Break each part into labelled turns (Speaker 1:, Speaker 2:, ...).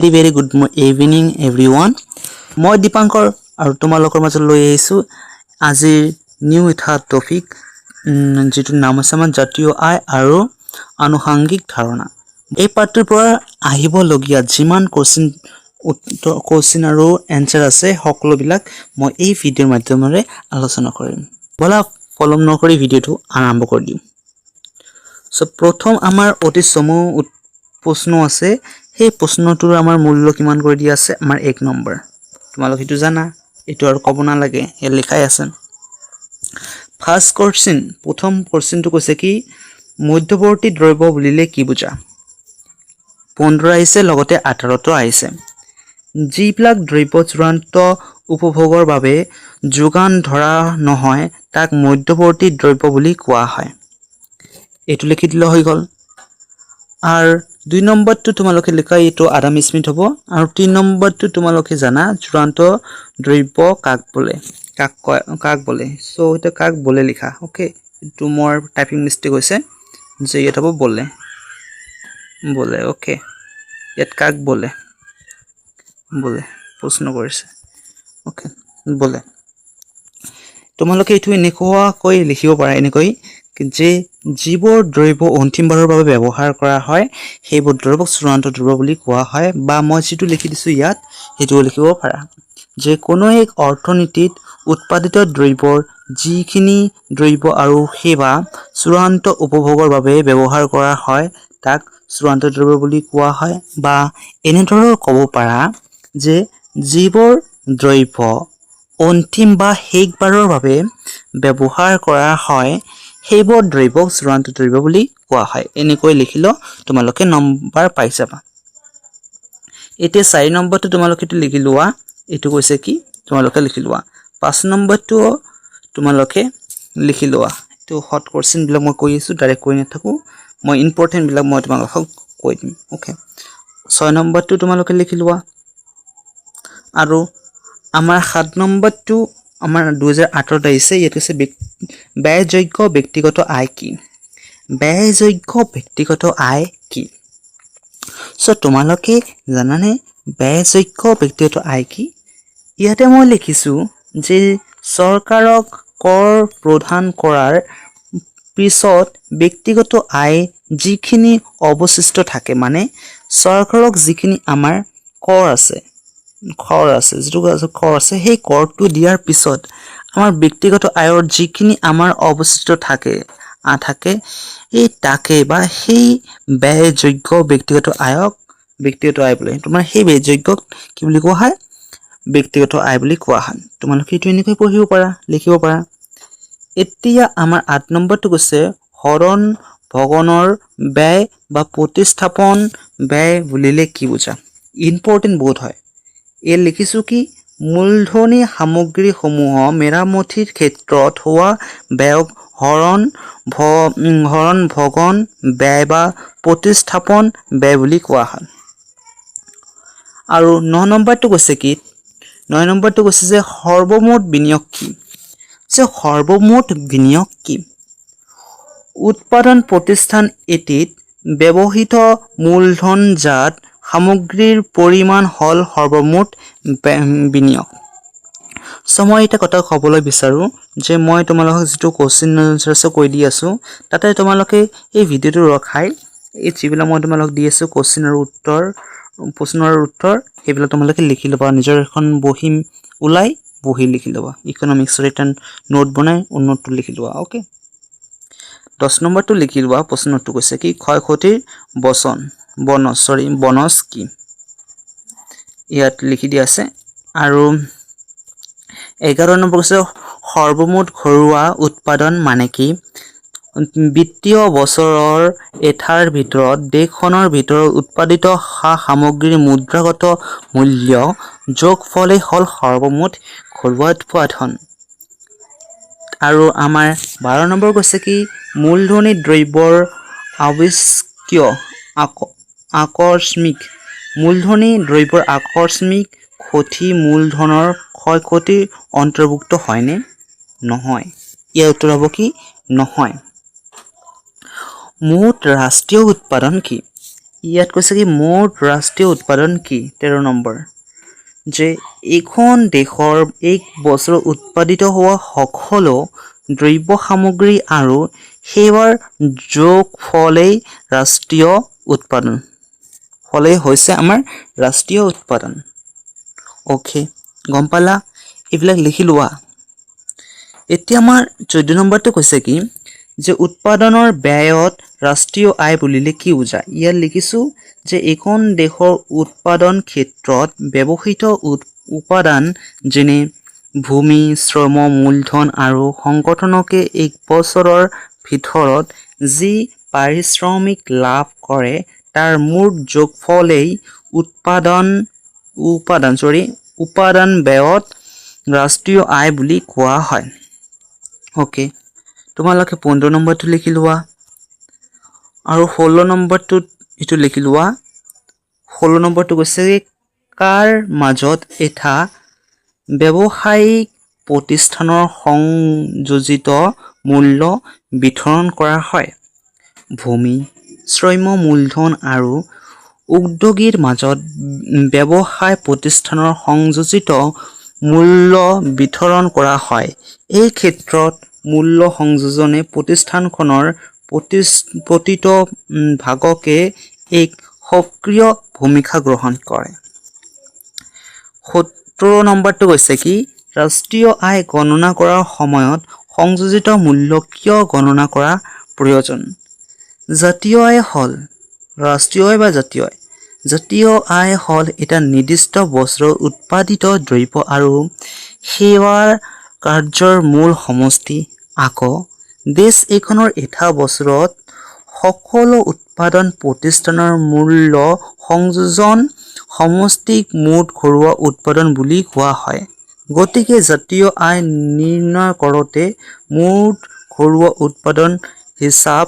Speaker 1: Very good evening everyone. মই দীপাঙ্কৰ আৰু তোমালোকৰ মাজত লৈ আহিছো আজিৰ নিউ এটা টপিক যেটো নাম আছে আমাৰ জাতীয় আয় আৰু আনুষংগিক ধাৰণা। এই পাঠটোৰ পৰা আহিব লগিয়া যিমান কোশ্চেন আৰু এনসাৰ আছে সকলোবিলাক মই এই ভিডিঅ'ৰ মাধ্যমেৰে আলোচনা কৰিম। বলা পলম নকৰি ভিডিঅ'টো আৰম্ভ কৰি দিম। সো প্ৰথম আমাৰ অতি চমু প্ৰশ্ন আছে। এই প্ৰশ্নটোৰ আমাৰ মূল্য কিমান কৰি দিয়া আছে আমাৰ 1 নম্বৰ। তোমালোক এটো জানা, এটো আৰু ক'ব না লাগে, এ লিখাই আছে। ফাৰ্স্ট কোশ্চেন, প্ৰথম কোশ্চেনটো কৈছে কি মধ্যৱৰ্তী দ্ৰব্য বুলিলে কি বুজা? 15 আহিছে লগতে 18 আহিছে। যিবিলাক দ্ৰব্য চূড়ান্ত উপভোগৰ বাবে যোগান ধৰা নহয় তাক মধ্যৱৰ্তী দ্ৰব্য বুলি কোৱা হয়। এটো লিখি দিলে হৈ গল। আৰু 2 নম্বৰটো তোমালোকে লিখা এটো আদাম স্মিথ হ'ব আৰু 3 নম্বৰটো তোমালোকে জানা চূড়ান্ত দ্ৰব্য কাক বোলে? কাক বোলে? সো এটা কাক বোলে লিখা। ওকে, এটো মোৰ টাইপিং মিস্টেক হৈছে যে এটা হ'ব বোলে। ওকে, ইয়াত কাক বোলে? প্ৰশ্ন কৰিছে। ওকে, বোলে। তোমালোকে এটো এনেকৈ লিখিব পাৰা এনেকৈ যে যিবোৰ দ্ৰব্য অন্তিমবাৰৰ বাবে ব্যৱহাৰ কৰা হয় সেইবোৰ দ্ৰব্যক চূড়ান্ত দ্ৰব্য বুলি কোৱা হয়, বা মই যেটো লিখি দিছো ইয়াত হেটো লিখিব পাৰা যে কোনো এক অৰ্থনীতিত উৎপাদিত দ্ৰব্যৰ যিখিনি দ্ৰব্য আৰু সেৱা চূড়ান্ত উপভোগৰ বাবে ব্যৱহাৰ কৰা হয় তাক চূড়ান্ত দ্ৰব্য বুলি কোৱা হয়, বা এনেদৰে ক'ব পাৰা যে যিবোৰ দ্ৰব্য অন্তিম বা শেষবাৰৰ বাবে ব্যৱহাৰ কৰা হয় সেইবোৰ দ্ৰব্যক চূড়ান্ত দ্ৰব্য বুলি কোৱা হয়। এনেকৈ লিখিলো তোমালোকে নম্বৰ পাই যাবা। এতিয়া 4 নম্বৰটো তোমালোকে লিখি লোৱা। এটো কৈছে কি তোমালোকে লিখি লোৱা। 5 নম্বৰটো তোমালোকে লিখি লোৱা। এটো হট কোশ্চেন বিলাক মই কৈ আছো, ডাইৰেক্ট কৈ নাথাকো, মই ইম্পৰ্টেন্ট বিলাক মই তোমালোকক কৈ দিম। ওকে, 6 নম্বৰটো তোমালোকে লিখি লোৱা। আৰু আমাৰ 7 নম্বৰটো আমাৰ 2008 আহিছে। ইয়াত আছে ব্যয়যোগ্য ব্যক্তিগত আয় কি? ব্যয়যোগ্য ব্যক্তিগত আয় কি? সো তোমালোকে জানানে ব্যয়যোগ্য ব্যক্তিগত আয় কি? ইয়াতে মই লিখিছো যে চৰকাৰক কৰ প্ৰদান কৰাৰ পিছত ব্যক্তিগত আয় যিখিনি অৱশিষ্ট থাকে, মানে চৰকাৰক যিখিনি আমাৰ কৰ আছে সেই কৰটো দিয়াৰ পিছত আমাৰ ব্যক্তিগত আয়ৰ যিখিনি আমাৰ অৱশিষ্ট থাকে এই তাকে বা সেই ব্যয়যোগ্য ব্যক্তিগত আয়ক ব্যক্তিগত আয় বোলে। তোমাৰ সেই ব্যয়যোগ্যক কি বুলি কোৱা হয়? ব্যক্তিগত আয় বুলি কোৱা হয়। তোমালোকে এটো এনেকৈ পঢ়িব পাৰা, লিখিব পাৰা। এতিয়া আমাৰ 8 নম্বৰটো কৈছে হৰণ ভগনৰ ব্যয় বা প্ৰতিস্থাপন ব্যয় বুলিলে কি বুজা? ইম্পৰ্টেন্ট বহুত হয়। এ লিখিছো কি মূলধনী সামগ্ৰীসমূহ মেৰামতিৰ ক্ষেত্ৰত হোৱা ব্যয়ক হৰণ ভগন ব্যয় বা প্ৰতিস্থাপন ব্যয় বুলি কোৱা হয়। আৰু 9 নম্বৰটো কৈছে কি? 9 নম্বৰটো কৈছে যে সৰ্বমুঠ বিনিয়োগ কি? সৰ্বমুঠ বিনিয়োগ কি? উৎপাদন প্ৰতিষ্ঠান এটিত ব্যৱহৃত মূলধনজাত সামগ্ৰীৰ পৰিমাণ হল সৰ্বমুঠ বিনিয়োগ। সো মই এটা কথা ক'বলৈ বিচাৰো যে মই তোমালোকক যেটো কোশ্চেন আনসাৰ কৈ দি আছো তাতে তোমালোকে এই ভিডিঅ'টো ৰখাই এই যিবিলাক মই তোমালোকক দি আছো কোশ্চেন আৰু উত্তৰ প্ৰশ্নৰ উত্তৰ সেইবিলাক তোমালোকে লিখি লবা। নিজৰ এখন বহি লিখি লবা। ইকনমিক্সৰ এটা নোট বনাই নোটটো লিখি লোৱা। ওকে, 10 নম্বৰটো লিখি লোৱা। প্ৰশ্নটো কৈছে কি ক্ষয়ক্ষতিৰ বনজ কি? ইয়াত লিখি দিয়া আছে। আৰু 11 নম্বৰ কৈছে সৰ্বমুঠ ঘৰুৱা উৎপাদন মানে কি? বিত্তীয় বছৰৰ এটাৰ ভিতৰত দেশখনৰ ভিতৰত উৎপাদিত সামগ্ৰীৰ মুদ্ৰাগত মূল্য যোগফলে হল সৰ্বমুঠ ঘৰুৱা উৎপাদন। আৰু আমাৰ 12 নম্বৰ কৈছে কি মূলধনী দ্ৰব্যৰ আকস্মিক ক্ষতি মূলধনৰ ক্ষয়ক্ষতিৰ অন্তৰ্ভুক্ত হয়নে? নহয়। ইয়াৰ উত্তৰ হ'ব কি? নহয়। মুঠ ৰাষ্ট্ৰীয় উৎপাদন কি? ইয়াত কৈছে কি মুঠ ৰাষ্ট্ৰীয় উৎপাদন কি 13 নম্বৰ যে এখন দেশৰ এক বছৰত উৎপাদিত হোৱা সকলো দ্ৰব্য সামগ্ৰী আৰু সেৱাৰ যোগফলেই ৰাষ্ট্ৰীয় উৎপাদন ফলে হৈছে আমাৰ ৰাষ্ট্ৰীয় উৎপাদন ওকে গম পালা এইবিলাক লিখি লোৱা এতিয়া আমাৰ 14 নম্বৰটো কৈছে কি যে উৎপাদনৰ ব্যয়ত ৰাষ্ট্ৰীয় আয় বুলিলে কি বুজায় ইয়াত লিখিছো যে এখন দেশৰ উৎপাদন ক্ষেত্ৰত ব্যৱহৃত উপাদান যেনে ভূমি শ্ৰম মূলধন আৰু সংগঠনকে এক বছৰৰ ভিতৰত যি পাৰিশ্ৰমিক লাভ কৰে তাৰ মুঠ যোগফলেই উপাদান ব্যয়ত ৰাষ্ট্ৰীয় আয় বুলি কোৱা হয় ওকে তোমালোকে 15 নম্বৰটো লিখি লোৱা আৰু 16 নম্বৰটোত এটো লিখি লোৱা 16 নম্বৰটো কৈছে কাৰ মাজত এটা ব্যৱসায়িক প্ৰতিষ্ঠানৰ সংযোজিত মূল্য বিতৰণ কৰা হয় ভূমি শ্ৰম মূলধন আৰু উদ্যোগীৰ মাজত ব্যৱসায় প্ৰতিষ্ঠানৰ সংযোজিত মূল্য বিতৰণ কৰা হয় এই ক্ষেত্ৰত মূল্য সংযোজনে প্ৰতিষ্ঠানখনৰ প্ৰতিটো ভাগকে এক সক্ৰিয় ভূমিকা গ্ৰহণ কৰে 17 নম্বৰটো কৈছে কি ৰাষ্ট্ৰীয় আয় গণনা কৰাৰ সময়ত সংযোজিত মূল্য কিয় গণনা কৰা প্ৰয়োজন জাতীয় আয় হ'ল ৰাষ্ট্ৰীয় আয় বা জাতীয় আয় হ'ল এটা নিৰ্দিষ্ট বছৰত উৎপাদিত দ্ৰব্য আৰু সেৱাৰ কাৰ্যৰ মূল সমষ্টি আকৌ দেশ এখনৰ এটা বছৰত সকলো উৎপাদন প্ৰতিষ্ঠানৰ মূল্য সংযোজন সমষ্টিক মুঠ ঘৰুৱা উৎপাদন বুলি কোৱা হয় গতিকে জাতীয় আয় নিৰ্ণয় কৰোঁতে মুঠ ঘৰুৱা উৎপাদন হিচাপ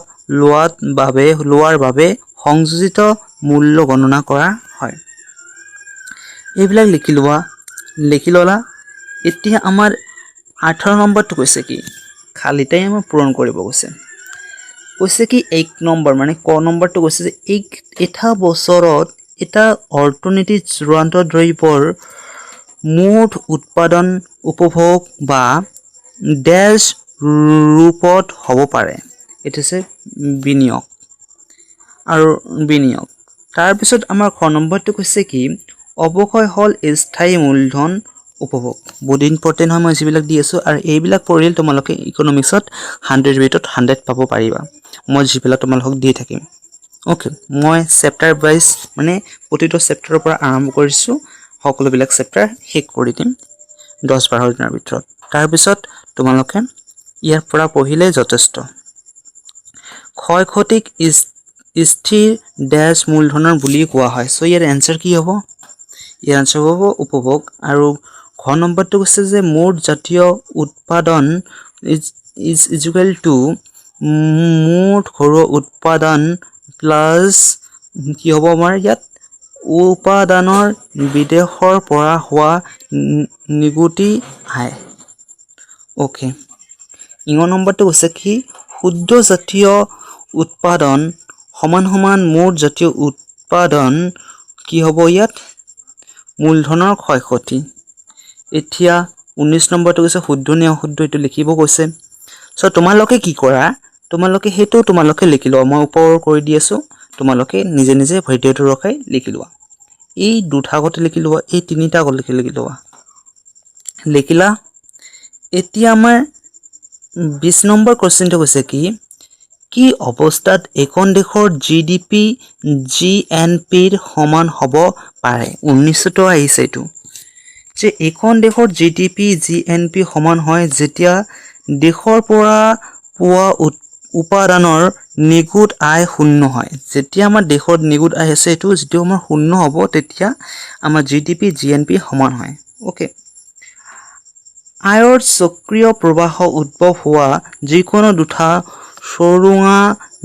Speaker 1: লোৱাৰ বাবে সংযোজিত মূল্য গণনা কৰা হয় এইবিলাক লিখি ললা এতিয়া আমাৰ 18 নম্বৰটো কৈছে কি খালি টাইম পূৰণ কৰিব কৈছে কি 1 নম্বৰ মানে ক নম্বৰটো কৈছে যে এটা বছৰত এটা অৰ্থনীতিৰ চূড়ান্ত দ্ৰব্যৰ মুঠ উৎপাদন উপভোগ বা ডেছ ৰূপত হ'ব পাৰে এটা আছে বিনিয়োগ তাৰপিছত আমাৰ খ নম্বৰটো কৈছে কি অৱক্ষয় হ'ল স্থায়ী মূলধন উপভোগ বহুত ইম্পৰ্টেণ্ট হয় মই যিবিলাক দি আছো আৰু এইবিলাক পঢ়িলে তোমালোকে ইকনমিক্সত 100 ৰেটত 100 পাব পাৰিবা মই যিবিলাক তোমালোকক দি থাকিম ওকে মই চেপ্টাৰ ওয়াইজ মানে প্ৰতিটো চেপ্টাৰৰ পৰা আৰম্ভ কৰিছো সকলোবিলাক চেপ্টাৰ শেষ কৰি দিম 10-12 দিনৰ ভিতৰত তাৰপিছত তোমালোকে ইয়াৰ পৰা পঢ়িলে যথেষ্ট ক্ষয়ক্ষতিক স্থিৰ ডেছ মূলধনৰ বুলি কোৱা হয় সো ইয়াৰ এনসাৰ কি হ'ব ইয়াৰ এনসাৰ হ'ব উপভোগ আৰু ঘ নম্বৰটো কৈছে যে মুঠ জাতীয় উৎপাদন is equal to মুঠ ঘৰুৱা উৎপাদন প্লাস কি হ'ব আমাৰ ইয়াত উপাদানৰ বিদেশৰ পৰা হোৱা নিগুটি আয় ওকে ইং নম্বৰটো কৈছে কি শুদ্ধ জাতীয় উৎপাদন সমান মুঠ জাতীয় উৎপাদন কি হ'ব ইয়াত মূলধনৰ ক্ষয়ক্ষতি এতিয়া 19 নম্বৰটো কৈছে শুদ্ধ নে অশুদ্ধ এটো লিখিব কৈছে সো তোমালোকে কি কৰা তোমালোকে লিখি লোৱা মই ওপৰ কৰি দি আছো তোমালোকে নিজে ভিডিঅটো ৰখাই লিখি লোৱা এই দুটা আগতে লিখি লোৱা এই তিনিটা আগতে লিখি লোৱা লিখিলা এতিয়া আমাৰ 20 নম্বৰ কোৱেশ্চনটো কৈছে কি অৱস্থাত এখন দেশৰ জিডিপি জিএনপিৰ সমান হ'ব পাৰে 19টো আহিছে এটো যে এখন দেশৰ জিডিপি জিএনপি সমান হয় যেতিয়া দেশৰ পৰা পোৱা উপাদানৰ নিগুট আয় শূন্য হয় যেতিয়া আমাৰ দেশৰ নিগুট আয় আছে এটো যেতিয়া আমাৰ শূন্য হ'ব তেতিয়া আমাৰ জিডিপি জিএনপি সমান হয় ওকে আয়ৰ চক্ৰীয় প্ৰবাহ উদ্ভৱ হোৱা যিকোনো দুটা সৰুঙা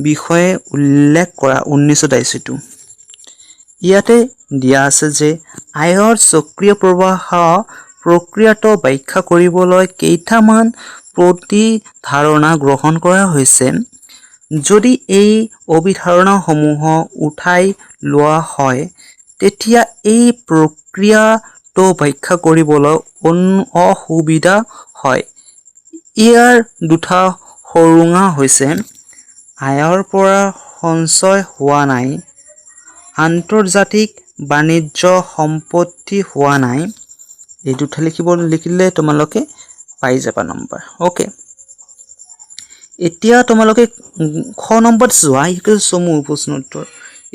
Speaker 1: বিষয়ে উল্লেখ কৰা 1922 ইয়াতে দিয়া আছে যে আয়ৰ চক্ৰীয় প্ৰবাহ প্ৰক্ৰিয়াটো ব্যাখ্যা কৰিবলৈ কেইটামান প্ৰতি ধাৰণা গ্ৰহণ কৰা হৈছে যদি এই অভিধাৰণাসমূহ উঠাই লোৱা হয় তেতিয়া এই প্ৰক্ৰিয়াটো ব্যাখ্যা কৰিবলৈ অসুবিধা হয়। ইয়াৰ দুটা সুৰুঙা হৈছে আয়ৰ পৰা সঞ্চয় হোৱা নাই, আন্তৰ্জাতিক বাণিজ্য সম্পত্তি হোৱা নাই। এই দুটা লিখিলে তোমালোকে পাই যাবা নম্বৰ। ওকে, এতিয়া তোমালোকে খ নম্বৰত যোৱা চমু প্ৰশ্ন উত্তৰ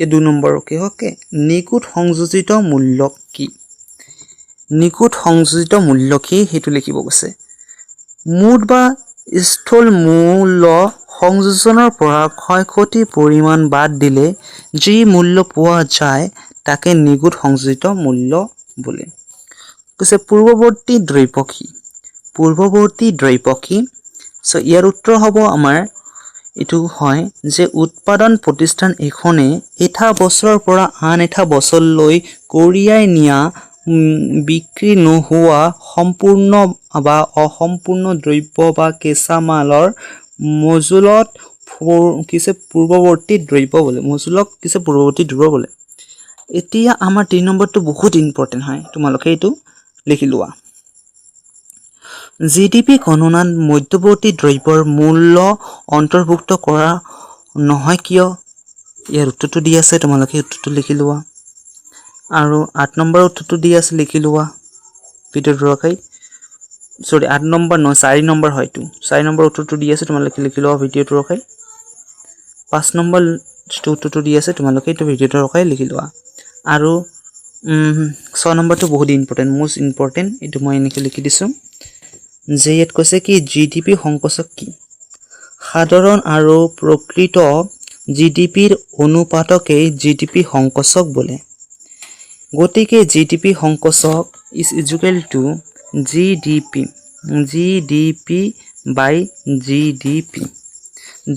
Speaker 1: এই 2 নম্বৰ। ওকে, নিকুট সংযোজিত মূল্য কি? নিকুট সংযোজিত মূল্য কি সেইটো লিখিব কৈছে। মুঠ বা স্থূল মূল্য সংযোজনৰ পৰা ক্ষয়ক্ষতিৰ পৰিমাণ বাদ দিলে যি মূল্য পোৱা যায় তাকে নিকুট সংযোজিত মূল্য বোলে। কৈছে পূৰ্বৱৰ্তী দ্ৰব্য কি? পূৰ্বৱৰ্তী দ্ৰব্য কি? সো ইয়াৰ উত্তৰ হ'ব আমাৰ এইটো হয় যে উৎপাদন প্ৰতিষ্ঠান এখনে এটা বছৰৰ পৰা আন এটা বছৰলৈ কঢ়িয়াই নিয়া বিক্ৰী নোহোৱা সম্পূৰ্ণ বা অসম্পূৰ্ণ দ্ৰব্য বা কেঁচা মালৰ মজুলত পূৰ্বৱৰ্তী দ্ৰব্য বোলে। মজুলক পূৰ্বৱৰ্তী দ্ৰব্য বোলে। এতিয়া আমাৰ 3 নম্বৰটো বহুত ইম্পৰ্টেণ্ট হয়, তোমালোকে এইটো লিখি লোৱা। জিডিপি গণনাত মধ্যৱৰ্তী দ্ৰব্যৰ মূল্য অন্তৰ্ভুক্ত কৰা নহয় কিয়? ইয়াৰ উত্তৰটো দি আছে, তোমালোকে উত্তৰটো লিখি লোৱা। আৰু 8 নম্বৰ উত্তৰটো দি আছে, লিখি লোৱা ভিডিঅ'টো ৰখাই। 8 নম্বৰ নহয়, 4 নম্বৰ হয়তো। 4 নম্বৰ উত্তৰটো দি আছে, তোমালোকে লিখি লোৱা ভিডিঅ'টো ৰখাই। 5 নম্বৰ উত্তৰটো দি আছে, তোমালোকে এইটো ভিডিঅ'টো ৰখাই লিখি লোৱা। আৰু 6 নম্বৰটো বহুত ইম্পৰ্টেণ্ট, মোষ্ট ইম্পৰ্টেণ্ট। এইটো মই এনেকৈ লিখি দিছোঁ যে ইয়াত কৈছে কি জিডিপি সংকোচক কি? সাধাৰণ আৰু প্ৰকৃত জিডিপিৰ অনুপাতকেই জিডিপি সংকোচক বোলে। গতিকে জিডিপি সংকোচক is equal to GDP by GDP,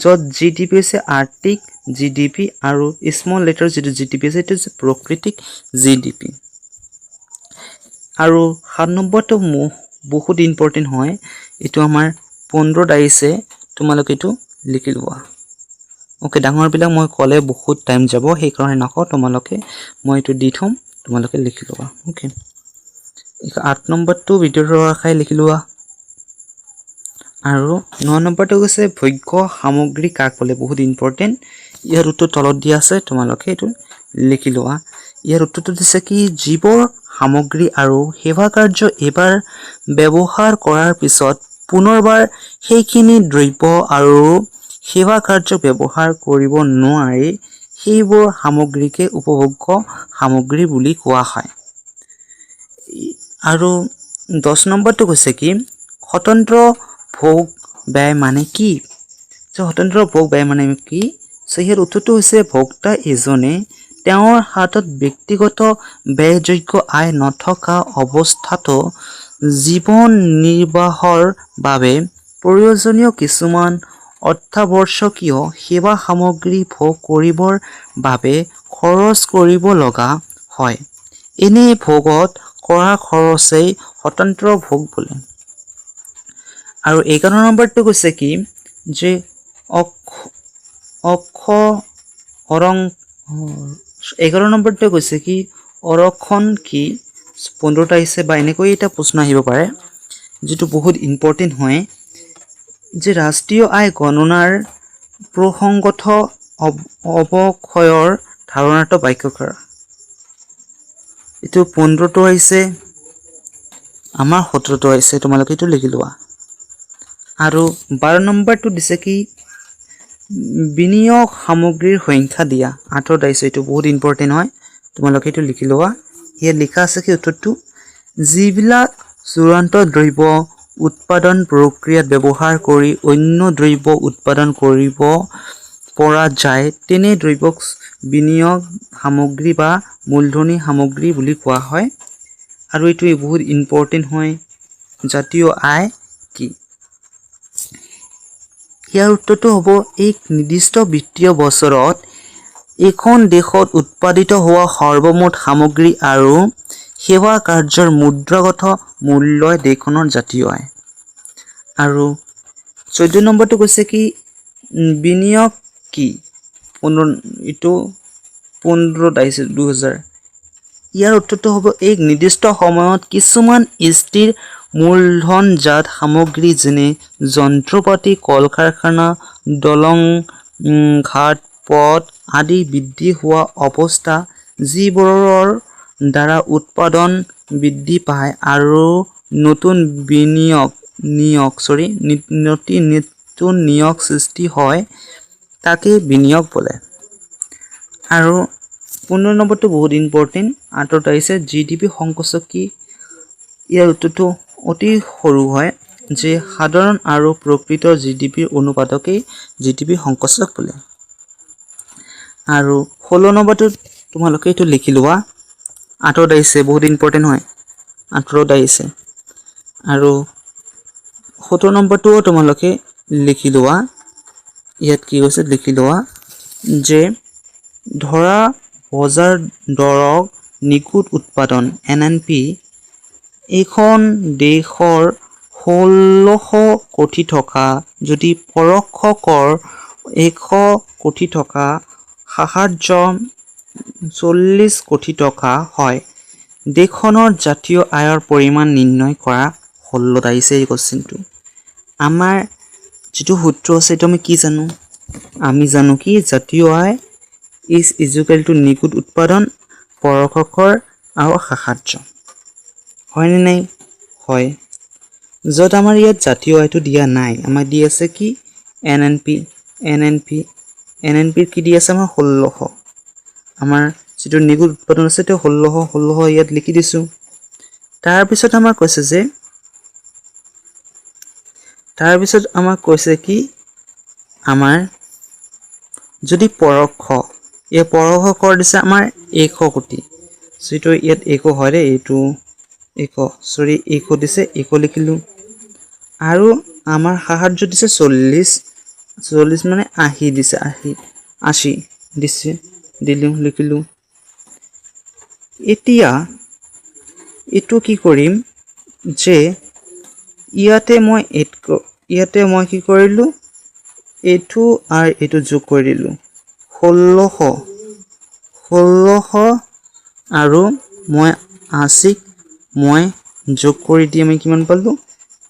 Speaker 1: য'ত জিডিপি হৈছে আৰ্থিক জিডিপি আৰু স্মল লেটাৰ যিটো জিডিপি আছে সেইটো হৈছে প্ৰকৃতিক জিডিপি। আৰু 7 নম্বৰটো বহুত ইম্পৰ্টেণ্ট হয়, এইটো আমাৰ 15ত আহিছে, তোমালোকে এইটো লিখি লোৱা। ওকে, ডাঙৰবিলাক মই ক'লে বহুত টাইম যাব, সেইকাৰণে নকওঁ, তোমালোকে মই এইটো দি থ'ম, তোমালোকে লিখি লোৱা। ওকে, 8 নম্বৰটো ভিডিঅ'টো ৰখাই লিখি লোৱা। আৰু 9 নম্বৰটো হৈছে ভোগ্য সামগ্ৰী কাক বোলে, বহুত ইম্পৰ্টেণ্ট। ইয়াৰ উত্তৰ তলত দিয়া আছে, তোমালোকে এইটো লিখি লোৱা। ইয়াৰ উত্তৰটো দিছে কি যিবোৰ সামগ্ৰী আৰু সেৱা কাৰ্য এবাৰ ব্যৱহাৰ কৰাৰ পিছত পুনৰবাৰ সেইখিনি দ্ৰব্য আৰু সেৱা কাৰ্য ব্যৱহাৰ কৰিব নোৱাৰি সেইবোৰ সামগ্ৰীকে উপভোগ্য সামগ্ৰী বুলি কোৱা হয়। আৰু 10 নম্বৰটো কৈছে কি স্বতন্ত্ৰ ভোগ ব্যয় মানে কি? স্বতন্ত্ৰ ভোগ ব্যয় মানে কি? ইয়াৰ উত্তৰটো হৈছে ভোক্তা এজনে তেওঁৰ হাতত ব্যক্তিগত ব্যয়যোগ্য আয় নথকা অৱস্থাতো জীৱন নিৰ্বাহৰ বাবে প্ৰয়োজনীয় কিছুমান অত্যাৱশ্যকীয় সেৱা সামগ্ৰী ভোগ কৰিবৰ বাবে খৰচ কৰিব লগা হয়। এনে ভোগত কৰা খৰচেই স্বতন্ত্ৰ ভোগ বোলে। আৰু 11 নম্বৰটো কৈছে কি যে 11 নম্বৰটো কৈছে কি অৰক্ষণ কি? 15টা আহিছে বা এনেকৈ এটা প্ৰশ্ন আহিব পাৰে যিটো বহুত ইম্পৰ্টেণ্ট হয় যে ৰাষ্ট্ৰীয় আয় গণনাৰ প্ৰসংগত অৱক্ষয়ৰ ধাৰণাটো ব্যাখ্যা কৰা। এইটো 15টো আহিছে, আমাৰ 17টো আহিছে, তোমালোকে এইটো লিখি লোৱা। আৰু 12 নম্বৰটো দিছে কি বিনিয়োগ সামগ্ৰীৰ সংখ্যা দিয়া, 8ত আহিছে, এইটো বহুত ইম্পৰ্টেণ্ট হয়, তোমালোকে এইটো লিখি লোৱা। ইয়াত লিখা আছে কি উত্তৰটো যিবিলাক চূড়ান্ত দ্ৰব্য উৎপাদন প্ৰক্ৰিয়াত ব্যৱহাৰ কৰি অন্য দ্ৰব্য উৎপাদন কৰিব পৰা যায় তেনে দ্ৰব্যক বিনিয়োগ সামগ্ৰী বা মূলধনী সামগ্ৰী বুলি কোৱা হয়। আৰু এইটো বহুত ইম্পৰ্টেণ্ট হয়, জাতীয় আয় কি? ইয়াৰ উত্তৰটো হ'ব এক নিৰ্দিষ্ট বিত্তীয় বছৰত এখন দেশত উৎপাদিত হোৱা সৰ্বমুঠ সামগ্ৰী আৰু সেৱা কাৰ্যৰ মুদ্ৰাগত মূল্যই দেশখনৰ জাতীয় আয়। আৰু 14 নম্বৰটো কৈছে কি বিনিয়োগ কি 15 আহিছে 2000 ইয়াৰ উত্তৰটো হ'ব এক নিৰ্দিষ্ট সময়ত কিছুমান স্থিৰ মূলধনজাত সামগ্ৰী যেনে যন্ত্ৰপাতি কল কাৰখানা দলং ঘাট পথ আদি বৃদ্ধি হোৱা অৱস্থা যিবোৰৰ দ্বাৰা উৎপাদন বৃদ্ধি পায় আৰু নতুন নিয়োগ সৃষ্টি হয় তাকে বিনিয়োগ বোলে আৰু 15 নম্বৰটো বহুত ইম্পৰ্টেণ্ট আঁতৰত আহিছে জিডিপি সংকোচক কি ইয়াৰ উত্তৰটো অতি সৰু হয় যে সাধাৰণ আৰু প্ৰকৃত জিডিপিৰ অনুপাতকেই জিডিপি সংকোচক বোলে আৰু 16 নম্বৰটো তোমালোকে এইটো লিখি লোৱা আঁতৰত আহিছে বহুত ইম্পৰ্টেণ্ট হয় আঁতৰত আহিছে আৰু 17 নম্বৰটোও তোমালোকে লিখি লোৱা ইয়াত কি হৈছে লিখি লোৱা যে ধৰা বজাৰ দৰক নিখুঁত উৎপাদন NNP এখন দেশৰ 1600 কোটি টকা যদি পৰোক্ষ কৰ 100 কোটি টকা সাহায্য 40 কোটি টকা হয় দেশখনৰ জাতীয় আয়ৰ পৰিমাণ নিৰ্ণয় কৰা হলত আহিছে এই কোশ্চেনটো আমাৰ যেটো সূত্ৰ আছে এটা আমি কি জানো আমি জানো কি জাতীয় আয় is equal to নিখুঁত উৎপাদন পৰোক্ষ কৰ আৰু সাহায্য হয় নে নাই হয় যত আমাৰ ইয়াত জাতীয় আয়টো দিয়া নাই আমাৰ দি আছে কি NNP কি দি আছে আমাৰ 1600 আমাৰ যেটো নিখুঁত উৎপাদন আছে তে 1600 ইয়াত লিখি দিছো তাৰ পিছত আমাক কৈছে কি আমাৰ যদি পৰোক্ষ এই পৰোক্ষ কৰ দিছে আমাৰ 100 কোটি যেটো ইয়াত 100 হয় ৰে এইটো 100 দিছে 100 লিখিলো আৰু আমাৰ সাহায্য দিছে 40 মানে 80 দিছে 80 দিছে লিখিলো এতিয়া এটো কি কৰিম যে ইয়াতে মই কি কৰিলো এটো আৰু এটো যোগ কৰি দিলো 1600 আৰু মই 80 মই যোগ কৰি দি আমি কিমান পালো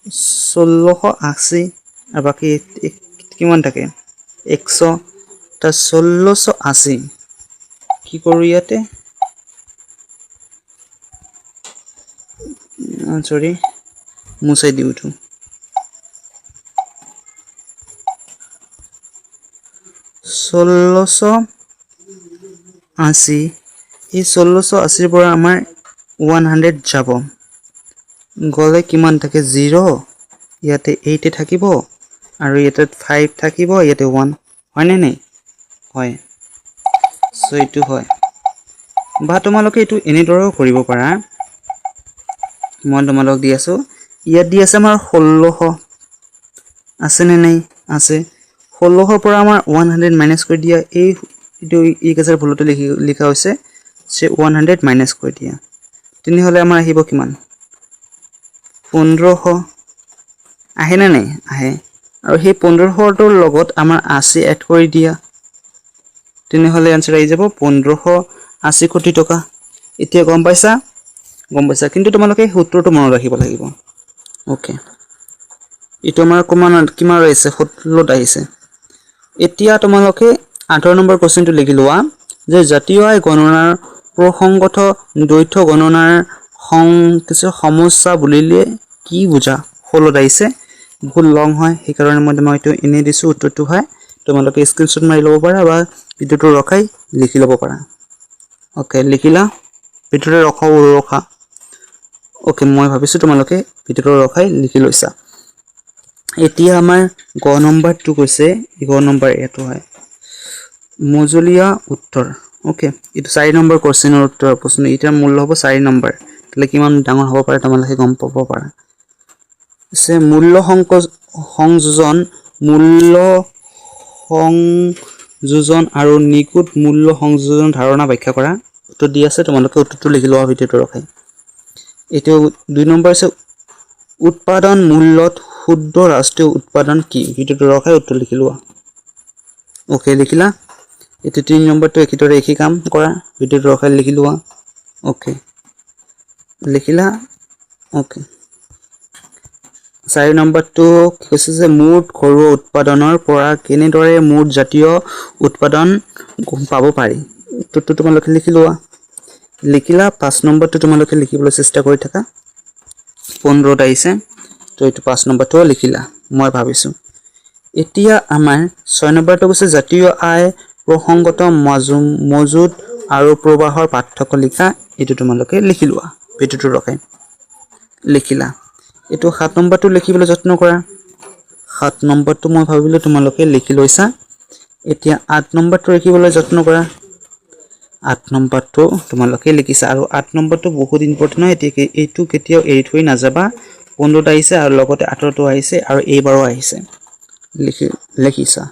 Speaker 1: 1680 আৰু বাকি কিমান থাকে 100 তা 1680 কি কৰো ইয়াতে সৰি মুছাই দিও তো 1680 এই 1680 পৰা আমাৰ 100 যাব গলে কিমান থাকে 0 ইয়াতে 8 থাকিব আৰু ইয়াতে 5 থাকিব ইয়াতে 1 হয় নে নাই হয় সো এটো হয় বা তোমালোকে এটো এনেদৰেও কৰিব পাৰা মই তোমালোক দি আছো ইয়াত দি আছে আমাৰ 1600 আছে নে নাই আছে 1600 পৰা আমাৰ 100 মাইনাস কৰি দিয়া এইটো ইকাজাৰ ভুলতে লিখা হৈছে সে 100 মাইনাস কৰি দিয়া তেনেহলে আমাৰ আহিব কিমান 1500 আহে না নাই আহে আৰু সেই 1500 ৰ লগত আমাৰ 80 এড কৰি দিয়া তেনেহলে आंसर আহি যাব 1580 কোটি টকা এতিয়া গম পাইছা কিন্তু তোমালোকে সূত্ৰটো মনত ৰাখিব লাগিব ওকে ইটো আমাৰ কিমান ৰৈছে 17 আহিছে এতিয়া তোমালোকে 18 নম্বৰ কোশ্চেনটো লিখি লোৱা যে জাতীয় আয় গণনাৰ প্ৰসংগত দ্বৈত গণনাৰ কিছু সমস্যা বুলিলে কি বুজা 16 আহিছে ভুল লং হয় সেই কাৰণে মই এইটো এনে দিছো উত্তৰটো হয় তোমালোকে স্ক্ৰিনশ্বট মাৰি লব পাৰা বা ভিডিওটো ৰখাই লিখি লব পাৰা ওকে লিখিলা ভিডিওটো ৰখা ওকে মই ভাবিছো তোমালোকে ভিডিওটো ৰখাই লিখি লৈছা এতিয়া আমাৰ গ নম্বৰটো কৈছে গ নম্বৰ এটো হয় মজলীয়া উত্তৰ ওকে এটো 4 নম্বৰ কোশ্চেনৰ উত্তৰ প্ৰশ্ন এটা মূল্য হ'ব 4 নম্বৰ তালে কিমান ডাঙৰ হ'ব পাৰে তোমালোকে গম পাব পাৰা সে মূল্য সংযোজন আৰু নিকুত মূল্য সংযোজন ধাৰণা ব্যাখ্যা কৰা উত্তৰ দি আছে তোমালোকে উত্তৰটো লিখি লোৱা ভিডিওটো ৰখাই এটো 2 নম্বৰ আছে উৎপাদন মূল্যত শুদ্ধ ৰাষ্ট্ৰীয় উৎপাদন কি ভিডিওটো ৰখাই উত্তৰ লিখি লোৱা ওকে লিখিলা এইটো 3 নম্বৰটো একিদৰে একি কাম কৰা ভিডিওটো ৰখাই লিখি লোৱা ওকে লিখিলা ওকে 4 নম্বৰটো কি কৈছে যে মুঠ ঘৰুৱা উৎপাদনৰ পৰা কেনেদৰে মুঠ জাতীয় উৎপাদন পাব পাৰি এইটো তোমালোকে লিখি লোৱা লিখিলা 5 নম্বৰটো তোমালোকে লিখিবলৈ চেষ্টা কৰি থাকা 15ত আহিছে তো এইটো 5 নম্বৰটো লিখিলা মই ভাবিছো এতিয়া আমাৰ 6 নম্বৰটো কৈছে জাতীয় আয় প্ৰসংগত মজুদ আৰু প্ৰবাহৰ পাৰ্থক্য লিখা এইটো তোমালোকে লিখি লোৱা ভিডিওটো ৰখাই লিখিলা এইটো 7 নম্বৰটো লিখিবলৈ যত্ন কৰা 7 নম্বৰটো মই ভাবিলো তোমালোকে লিখি লৈছা এতিয়া 8 নম্বৰটো লিখিবলৈ যত্ন কৰা 8 নম্বৰটো তোমালোকে লিখিছা আৰু 8 নম্বৰটো বহুত ইম্পৰ্টেন্ট হয় এইটো কেতিয়াও এৰি থৈ নাযাবা 15ত আহিছে আৰু লগতে 8টো আহিছে আৰু এইবাৰো আহিছে লিখিছা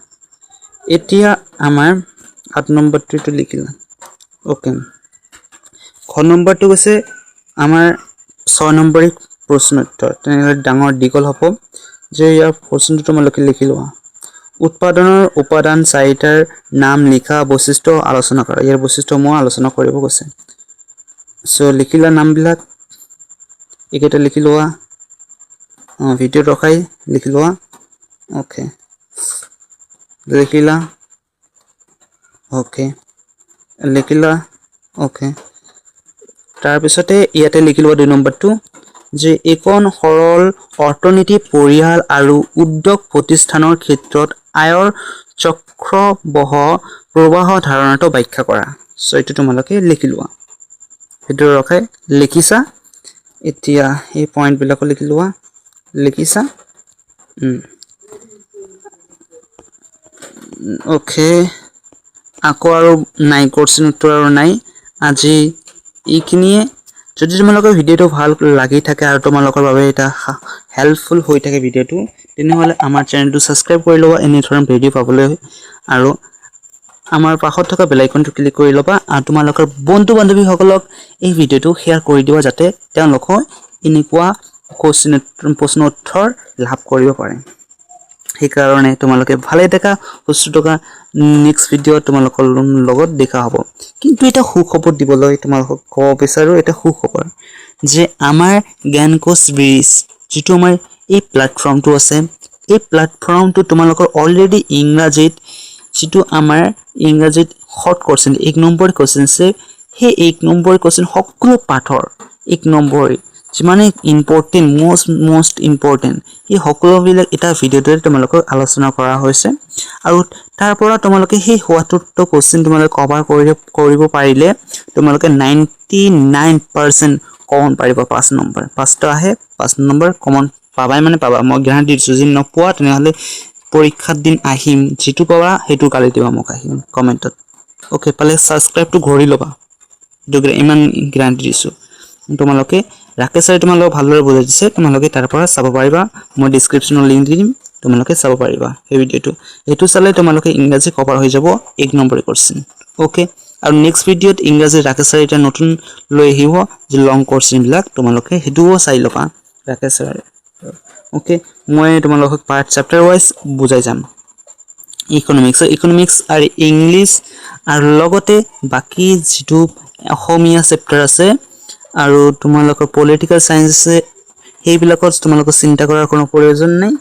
Speaker 1: এতিয়া আমাৰ 8 নম্বৰটো লিখিলা ওকে খ নম্বৰটো হৈছে আমাৰ 6 নম্বৰী প্ৰশ্ন উত্তৰ তেনেহলে ডাঙৰ দীঘল হ'ব যে ইয়াৰ প্ৰশ্নটো তোমালোকে লিখি লোৱা উৎপাদনৰ উপাদান চাৰিটাৰ নাম লিখা বৈশিষ্ট্য আলোচনা কৰা ইয়াৰ বৈশিষ্ট্য মই আলোচনা কৰিব কৈছে সো লিখিলা নামবিলাক একেটা লিখি লোৱা ভিডিও ৰখাই লিখি লোৱা ওকে লিখিলা ওকে লিখিলা ওকে তাৰ পিছতে ইয়াতে লিখি লোৱা 2 নম্বৰটো যে এখন সৰল অৰ্থনীতি পৰিয়াল আৰু উদ্যোগ প্ৰতিষ্ঠানৰ ক্ষেত্ৰত আয়ৰ চক্ৰবহ প্ৰবাহ ধাৰণাটো ব্যাখ্যা কৰা সো এইটো তোমালোকে লিখি লোৱা ভিডিও ৰখাই লিখিছা এতিয়া এই পইণ্ট বিলাক লিখি লোৱা লিখিছা ওকে আকৌ আৰু নাই কোশ্চেন উত্তৰ আৰু নাই আজি এইখিনিয়ে যদি তোমালোকৰ ভিডিওটো ভাল লাগি থাকে আৰু তোমালোকৰ বাবে এটা হেল্পফুল হৈ থাকে ভিডিওটো তেনেহলে আমাৰ চেনেলটো সাবস্ক্ৰাইব কৰি লবা এনে ধৰণৰ ভিডিও পাবলৈ আৰু আমাৰ পাখত থকা বেল আইকনটো ক্লিক কৰি লবা আৰু তোমালোকৰ বন্ধু বান্ধৱীসকলক এই ভিডিওটো শেয়াৰ কৰি দিবা যাতে তেওঁলোকে এনেকুৱা প্ৰশ্ন উত্তৰ লাভ কৰিব পাৰে সেই কাৰণে তোমালোকে ভালে দেখা সুস্থ থকা নেক্সট ভিডিও তোমালোকৰ লগত দেখা হ'ব কিন্তু এটা সুখবৰ দিবলৈ তোমালোকক ক'ব বিচাৰো এটা সুখবৰ যে আমাৰ জ্ঞানকোষ ব্ৰিজ যেটো আমাৰ এই প্ল্যাটফৰ্মটো আছে এই প্ল্যাটফৰ্মটো তোমালোকৰ অলৰেডি ইংৰাজীত যেটো আমাৰ ইংৰাজীত শৰ্ট কোশ্চেন 1 নম্বৰ কোশ্চেন আছে সেই 1 নম্বৰ কোশ্চেন সকলো পাঠৰ 1 নম্বৰ যিমানে ইম্পৰ্টেন্ট most ইম্পৰ্টেন্ট এই সকলোবিলাক এটা ভিডিওতে তোমালোকক আলোচনা কৰা হৈছে আৰু তাৰ পৰা তোমালোকে সেই ৭২টা কোশ্চেন তোমালোকে কভাৰ কৰিব পাৰিলে তোমালোকে 99% কমন পাৰিবা 5 নম্বৰ 5টা আহে 5 নম্বৰ কমন পাবাই মানে পাবা মই গ্যাৰান্টি দিছো যে নপোৱা তেনেহলে পৰীক্ষাৰ দিন আহিম যেটো পাবা হেতু কালি দিবা মোক আহিম কমেন্টত ওকে পালে সাবস্ক্ৰাইবটো ঘৰি লবা দুগৰে ইমান গ্যাৰান্টি দিছো তোমালোকে ৰাকেশ স্যাৰে তোমালোকক ভালদৰে বুজাই দিছে তোমালোকে তাৰ পৰা চাব পাৰিবা মই ডেসক্ৰিপচনৰ লিংক দি দিম তোমালোকে চাব পাৰিবা এই ভিডিওটো এটো চালে তোমালোকে ইংৰাজী কভাৰ হৈ যাব 1 নম্বৰ কোশ্চেন ওকে আৰু নেক্সট ভিডিওত ইংৰাজী ৰাকেশ স্যাৰে এটা নতুন লৈ আহিব যে লং কোশ্চেন বিলাক তোমালোকে হেতুও চাই লবা ৰাকেশ স্যাৰে ওকে মই তোমালোকক পাৰ্ট চেপ্টাৰ ওয়াইজ বুজাই যাম ইকোনমিক্স আৰু ইংলিশ আৰু লগতে বাকি যেটো অসমীয়া চেপ্টাৰ আছে আৰু তোমালোকৰ পলিটিক্যাল সায়েন্স আছে সেইবিলাকত তোমালোকৰ চিন্তা কৰাৰ কোনো প্ৰয়োজন নাই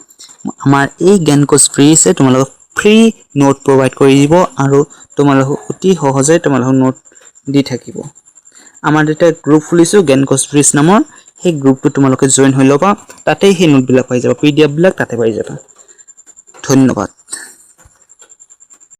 Speaker 1: আমাৰ এই জ্ঞানকোষ ব্ৰিজে তোমালোকক ফ্ৰী নোট প্ৰভাইড কৰি দিব আৰু তোমালোকক অতি সহজে তোমালোকক নোট দি থাকিব আমাৰ এটা গ্ৰুপ খুলিছো জ্ঞানকোষ ব্ৰিজ নামৰ সেই গ্ৰুপটো তোমালোকে জয়েন হৈ লবা তাতে সেই নোটবিলাক পাই যাবা পিডিএফ বিলাক তাতে পাই যাবা ধন্যবাদ